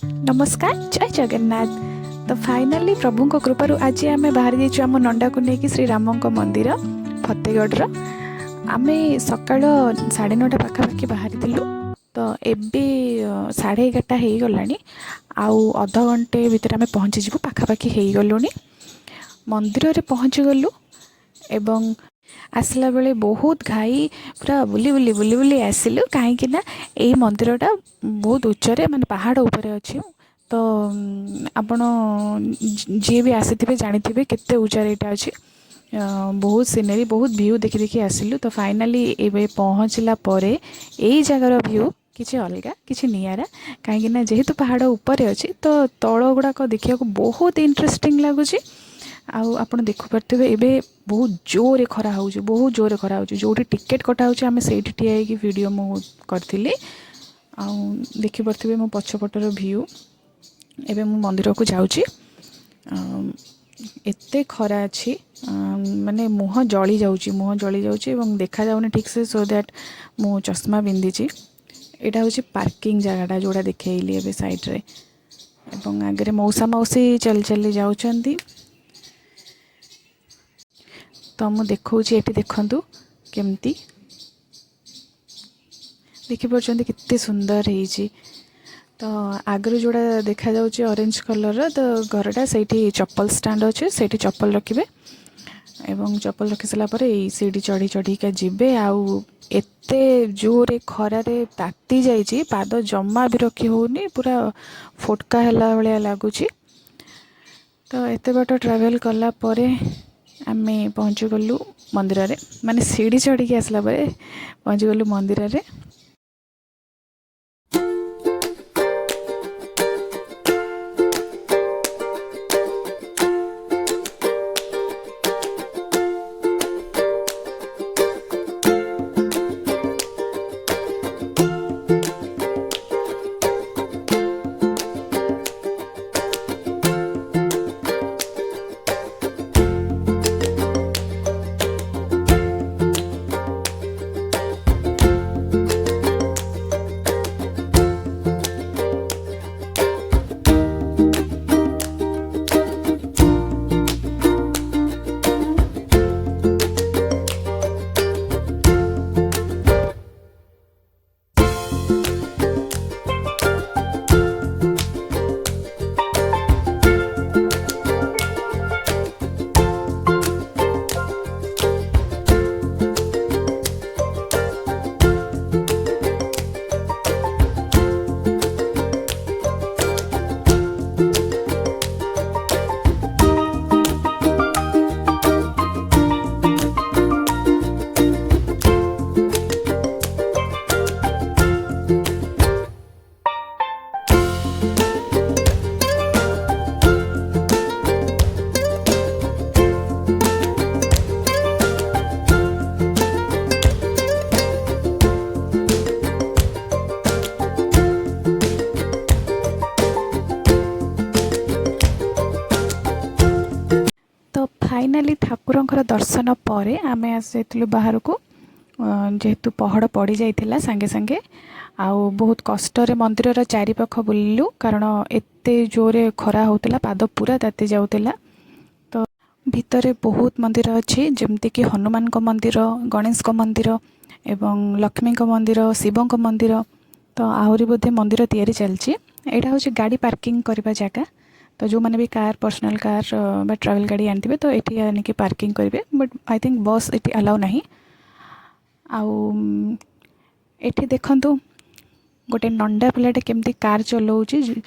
नमस्कार जय जगन्नाथ। तो फाइनाली प्रभु कृपार आज आम बाहरी जाइए आम नंदा को लेकिन श्री राम मंदिर फतेगढ़ आम सका 9:30 पाखापाखि बाहरी तो एबे 11:30 हो गला आउ अध घंटे भितर आम पहुँचीजु पाखापाखि हो गलु मंदिर रे पहुँची गलु एवं आसला बेले बहुत घाई पूरा बुली बुली बुली बुली आसिलु कहीं यही मंदिरटा बहुत उच्चरे माने पहाड़ ऊपर अच्छी तो आपण जी भी आसी जानी केते उच्चार यहाँ अच्छी बहुत सीनेरी बहुत व्यू देखी देखी आसिलु तो फाइनाली एबे पहुँचला परे यही जगार व्यू किसी अलग किसी निरा कहीं जेहेतु पहाड़ ऊपर अच्छी तो तल गुड़ाक देखा बहुत इंटरेस्टिंग लगुच आपण देखिपे एबे बहुत जोरे खरा हो बहुत जोरे खरा हो जो टिकेट कटा होमें से ठिया वीडियो मु करी देखिपे मो पछपटर व्यू एबे मु मंदिर को जाऊँगी एते खरा अच्छी माने मुह जली जाऊँगी देखा जाऊनी ठीक से सो दैट मु चश्मा पिंधीची यहाँ हूँ पार्किंग जगटा जोड़ा देखली ए साइड्रे एवं आगे मौसा मौसी चली चली जाऊँगी तो मु देखा देखु केमती देखिपुर कितने सुंदर है तो आगर जोड़ा देखा जाउची ऑरेंज कलर तो घरटा से चप्पल स्टैंड अच्छे से चप्पल रखिए एवं चप्पल रखी सारा पर सीढ़ी चढ़ी चढ़ीका जीवे आउ एते जोरे खरारे ताती जाइए पाद जमा भी रखी होनी पूरा फोटका है भाया लगुच तो एत बाट ट्रावेल कला परे आमे पहुँची गलु मंदिर रे माने सीढ़ी चढ़ी आसला पहुँची गलु मंदिर रे फाइनाली ठाकुरंकर दर्शन पर आम आसलु बाहर को जेहेतु पहाड़ पड़ जाइथिला सांगे सांगे आउ बहुत कष्ट मंदिर चारिपाख बुलिलु कारण एते जोरे खरा होतला पाद पूरा ताती जाउतिला तो भितरे बहुत मंदिर अच्छी जमती कि हनुमान को मंदिर गणेश को मंदिर एवं लक्ष्मी को मंदिर शिव को मंदिर तो आहरी बोधे मंदिर तैयारी चलची यहाँ हूँ गाड़ी पार्किंग करने जगह तो जो मैंने भी कार पर्सनल कार बा ट्रैवल गाड़ी आनी तो ये आनिक पार्किंग करेंगे बट आई थिंक बस ये अलाउ नहीं आउ एठी देखंतु गोटे नंडा पिलाटे केमती कार चलाऊँगी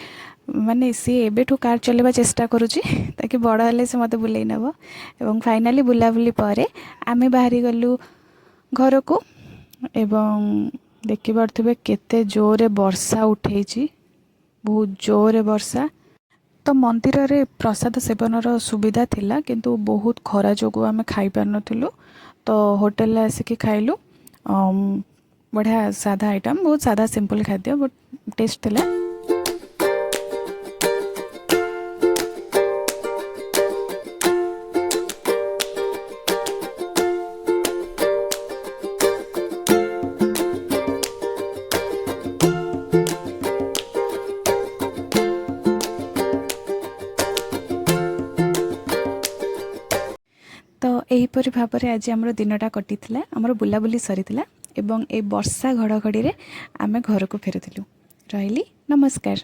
माने सी एबेठू कार चलेबा चेष्टा करुँची ताकि बड़ हेले से मते बुलेई नब एवं फाइनाली बुलाबुली परे आमे बाहरी गलु घर को एवं देखि पारथिबे केते जोरे वर्षा उठेची बहुत जोरे वर्षा तो मंदिर रे प्रसाद सेवनर सुविधा थिला किंतु बहुत खरा जोगु आमे खाई पार नथिलु तो होटल आसिक खाइलु बढ़िया सादा आइटम बहुत सादा सिंपल खाद्य बट टेस्ट थिला। एहीपरि भाବରେ आज आमर दिनटा कटिथिला आमर बुलाबुली सरीथिला एवं ए वर्षा घड़घड़ी रे आमे घर को फेरुथिलु। रहिली नमस्कार।